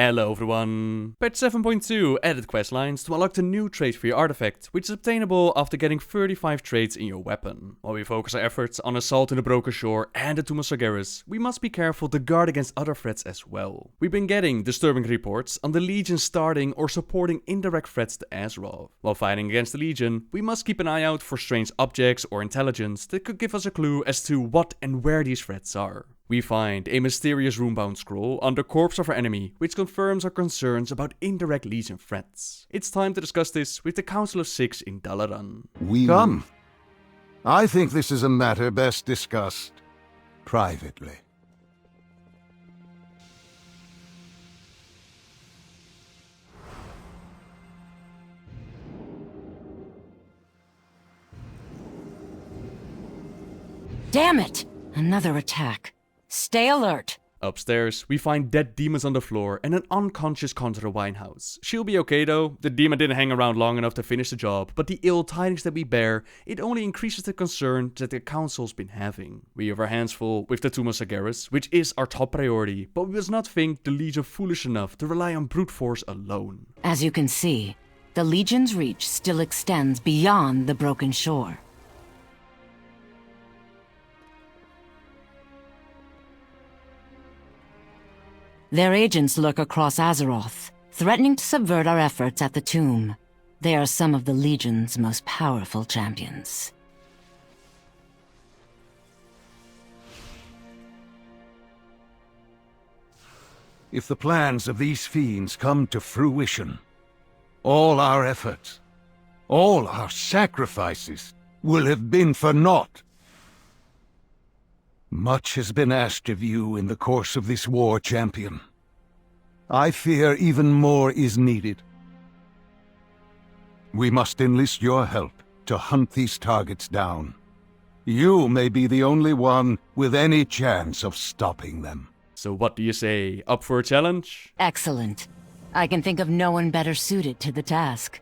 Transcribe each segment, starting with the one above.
Hello everyone! Patch 7.2 added questlines to unlock the new trait for your artifact, which is obtainable after getting 35 traits in your weapon. While we focus our efforts on Assault in the Broken Shore and the Tomb of Sargeras, we must be careful to guard against other threats as well. We've been getting disturbing reports on the Legion starting or supporting indirect threats to Azeroth. While fighting against the Legion, we must keep an eye out for strange objects or intelligence that could give us a clue as to what and where these threats are. We find a mysterious runebound scroll on the corpse of our enemy, which confirms our concerns about indirect Legion threats. It's time to discuss this with the Council of Six in Dalaran. Come. I think this is a matter best discussed privately. Damn it! Another attack. Stay alert. Upstairs, we find dead demons on the floor and an unconscious Conjurer Winehouse. She'll be okay though, the demon didn't hang around long enough to finish the job, but the ill tidings that we bear, it only increases the concern that the council's been having. We have our hands full with the Tomb of Sargeras, which is our top priority, but we must not think the Legion foolish enough to rely on brute force alone. As you can see, the Legion's reach still extends beyond the Broken Shore. Their agents lurk across Azeroth, threatening to subvert our efforts at the tomb. They are some of the Legion's most powerful champions. If the plans of these fiends come to fruition, all our efforts, all our sacrifices, will have been for naught. Much has been asked of you in the course of this war, champion. I fear even more is needed. We must enlist your help to hunt these targets down. You may be the only one with any chance of stopping them. So what do you say, up for a challenge? Excellent. I can think of no one better suited to the task.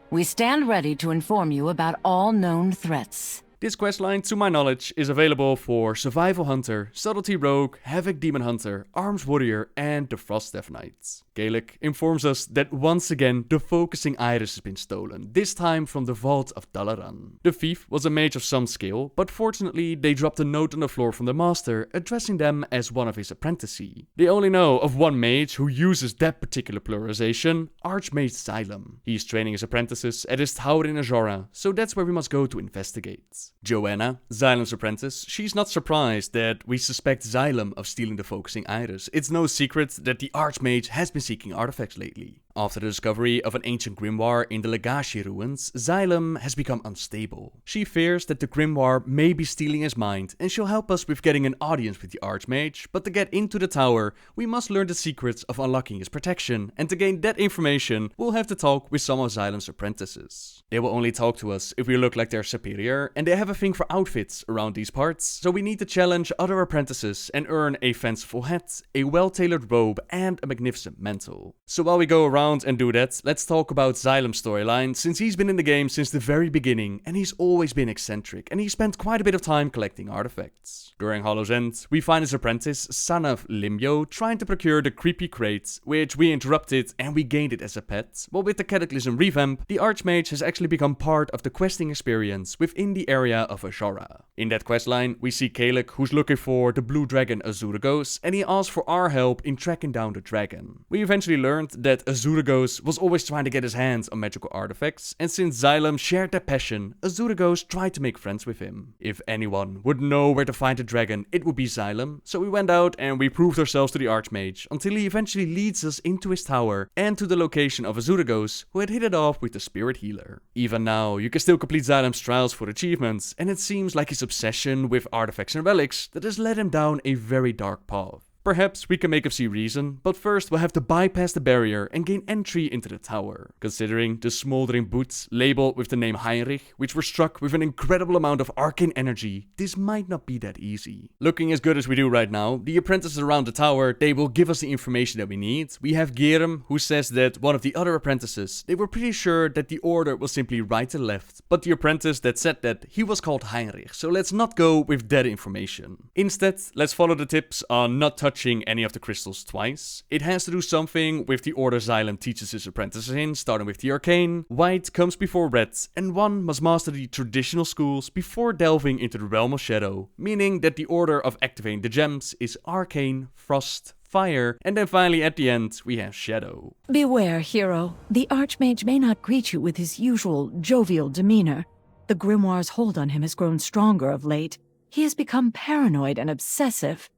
We stand ready to inform you about all known threats. This questline, to my knowledge, is available for Survival Hunter, Subtlety Rogue, Havoc Demon Hunter, Arms Warrior, and the Frostdeath Knight. Gaelic informs us that once again the focusing iris has been stolen, this time from the vault of Dalaran. The thief was a mage of some skill, but fortunately they dropped a note on the floor from the master addressing them as one of his apprentices. They only know of one mage who uses that particular pluralization, Archmage Xylem. He's training his apprentices at his tower in Azora, so that's where we must go to investigate. Joanna, Xylem's apprentice, she's not surprised that we suspect Xylem of stealing the focusing iris. It's no secret that the Archmage has been seeking artifacts lately. After the discovery of an ancient grimoire in the Legacy ruins, Xylem has become unstable. She fears that the grimoire may be stealing his mind, and she'll help us with getting an audience with the Archmage, but to get into the tower, we must learn the secrets of unlocking his protection, and to gain that information, we'll have to talk with some of Xylem's apprentices. They will only talk to us if we look like they're superior, and they have a thing for outfits around these parts, so we need to challenge other apprentices and earn a fanciful hat, a well-tailored robe, and a magnificent mantle. So while we go around and do that, let's talk about Xylem's storyline, since he's been in the game since the very beginning, and he's always been eccentric, and he spent quite a bit of time collecting artifacts. During Hollow's End, we find his apprentice, Sanav Limyo, trying to procure the creepy crate, which we interrupted and we gained it as a pet, but with the Cataclysm revamp, the Archmage has actually become part of the questing experience within the area of Azora. In that questline, we see Kalik, who's looking for the blue dragon Azuragos, and he asks for our help in tracking down the dragon. We eventually learned that Azuragos was always trying to get his hands on magical artifacts, and since Xylem shared that passion, Azuragos tried to make friends with him. If anyone would know where to find the dragon, it would be Xylem, so we went out and we proved ourselves to the Archmage, until he eventually leads us into his tower, and to the location of Azuragos, who had hit it off with the Spirit Healer. Even now, you can still complete Xylem's trials for achievements, and it seems like his obsession with artifacts and relics that has led him down a very dark path. Perhaps we can make FC reason, but first we'll have to bypass the barrier and gain entry into the tower. Considering the smoldering boots labeled with the name Heinrich, which were struck with an incredible amount of arcane energy, this might not be that easy. Looking as good as we do right now, the apprentices around the tower, they will give us the information that we need. We have Gerem, who says that one of the other apprentices, they were pretty sure that the order was simply right and left, but the apprentice that said that, he was called Heinrich, so let's not go with that information. Instead, let's follow the tips on not touching touching any of the crystals twice. It has to do something with the order Xylem teaches his apprentices in, starting with the arcane. White comes before red, and one must master the traditional schools before delving into the realm of shadow, meaning that the order of activating the gems is arcane, frost, fire, and then finally at the end we have shadow. Beware, hero. The Archmage may not greet you with his usual jovial demeanor. The grimoire's hold on him has grown stronger of late. He has become paranoid and obsessive.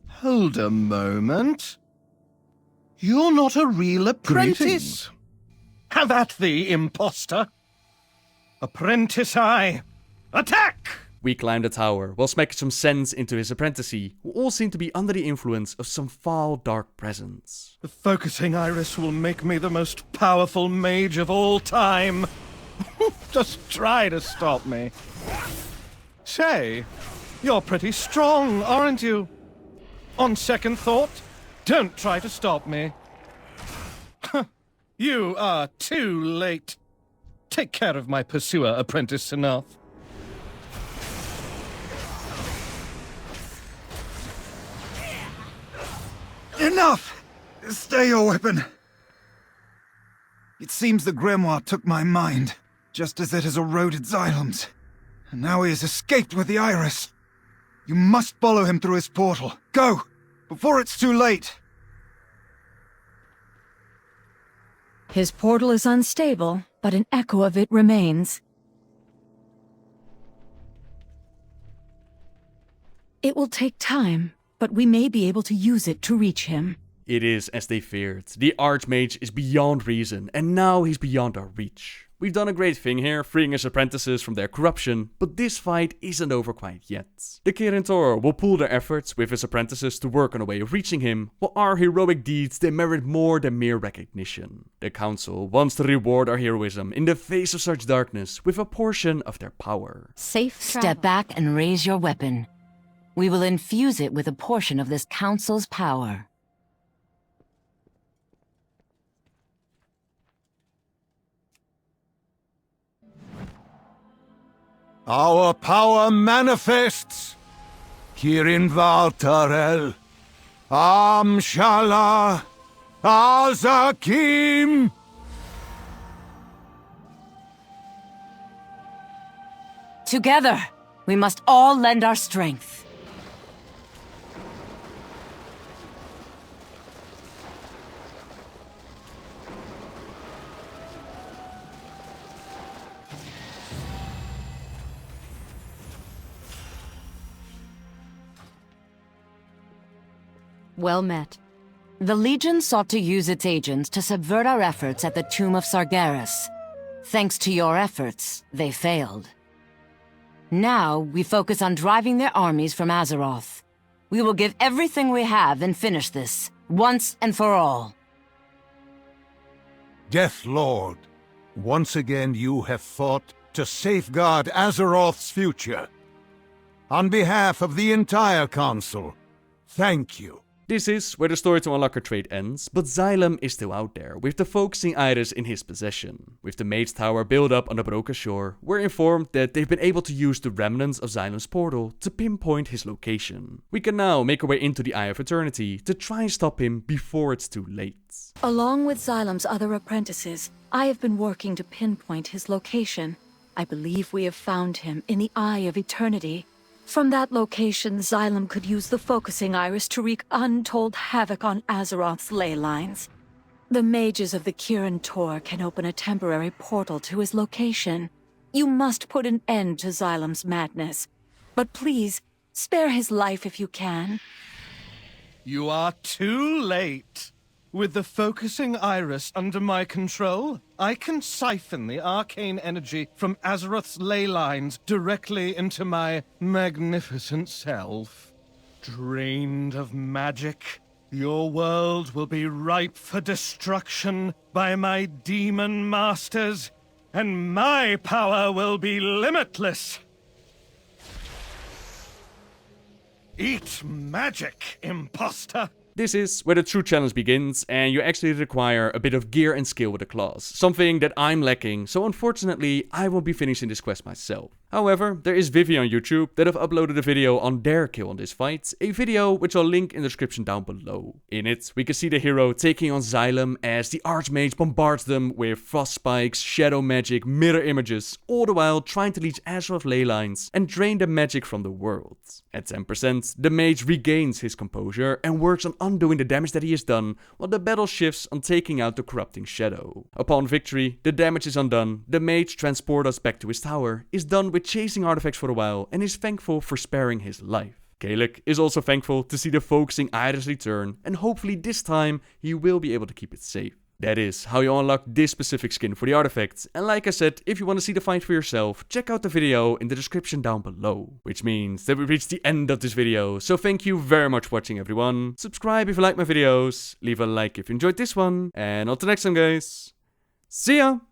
Hold a moment. You're not a real apprentice. Greetings. Have at thee, impostor. Apprentice I. Attack! We climb the tower, while smacking some sense into his apprenticee, who all seem to be under the influence of some foul dark presence. The focusing iris will make me the most powerful mage of all time. Just try to stop me. Say, you're pretty strong, aren't you? On second thought, don't try to stop me. You are too late. Take care of my pursuer, apprentice enough. Enough! Stay your weapon. It seems the grimoire took my mind, just as it has eroded Xylem's. And now he has escaped with the iris. You must follow him through his portal. Go! Before it's too late! His portal is unstable, but an echo of it remains. It will take time, but we may be able to use it to reach him. It is as they feared. The Archmage is beyond reason, and now he's beyond our reach. We've done a great thing here, freeing his apprentices from their corruption, but this fight isn't over quite yet. The Kirin Tor will pool their efforts with his apprentices to work on a way of reaching him, while our heroic deeds they merit more than mere recognition. The Council wants to reward our heroism in the face of such darkness with a portion of their power. Safe Step back and raise your weapon. We will infuse it with a portion of this Council's power. Our power manifests. Kirin Valtarel. Amshala. Azakim. Together, we must all lend our strength. Well met. The Legion sought to use its agents to subvert our efforts at the Tomb of Sargeras. Thanks to your efforts, they failed. Now, we focus on driving their armies from Azeroth. We will give everything we have and finish this, once and for all. Death Lord, once again you have fought to safeguard Azeroth's future. On behalf of the entire Council, thank you. This is where the story to unlock her trait ends, but Xylem is still out there, with the focusing iris in his possession. With the Mage Tower built up on the broken shore, we're informed that they've been able to use the remnants of Xylem's portal to pinpoint his location. We can now make our way into the Eye of Eternity to try and stop him before it's too late. Along with Xylem's other apprentices, I have been working to pinpoint his location. I believe we have found him in the Eye of Eternity. From that location, Xylem could use the focusing iris to wreak untold havoc on Azeroth's ley lines. The mages of the Kirin Tor can open a temporary portal to his location. You must put an end to Xylem's madness. But please, spare his life if you can. You are too late. With the focusing iris under my control, I can siphon the arcane energy from Azeroth's ley lines directly into my magnificent self. Drained of magic, your world will be ripe for destruction by my demon masters, and my power will be limitless. Eat magic, imposter! This is where the true challenge begins, and you actually require a bit of gear and skill with the claws, something that I'm lacking, so unfortunately I won't be finishing this quest myself. However, there is Vivy on YouTube that have uploaded a video on their kill on this fight, a video which I'll link in the description down below. In it, we can see the hero taking on Xylem as the Archmage bombards them with frost spikes, shadow magic, mirror images, all the while trying to leech Azeroth ley lines and drain the magic from the world. At 10%, the mage regains his composure and works on undoing the damage that he has done, while the battle shifts on taking out the corrupting shadow. Upon victory, the damage is undone, the mage transports us back to his tower, is done with chasing artifacts for a while, and is thankful for sparing his life. Gaelic is also thankful to see the focusing iris return, and hopefully this time he will be able to keep it safe. That is how you unlock this specific skin for the artifact, and like I said, if you want to see the fight for yourself, check out the video in the description down below. Which means that we reached the end of this video, so thank you very much for watching everyone. Subscribe if you like my videos, leave a like if you enjoyed this one, and until next time guys, see ya!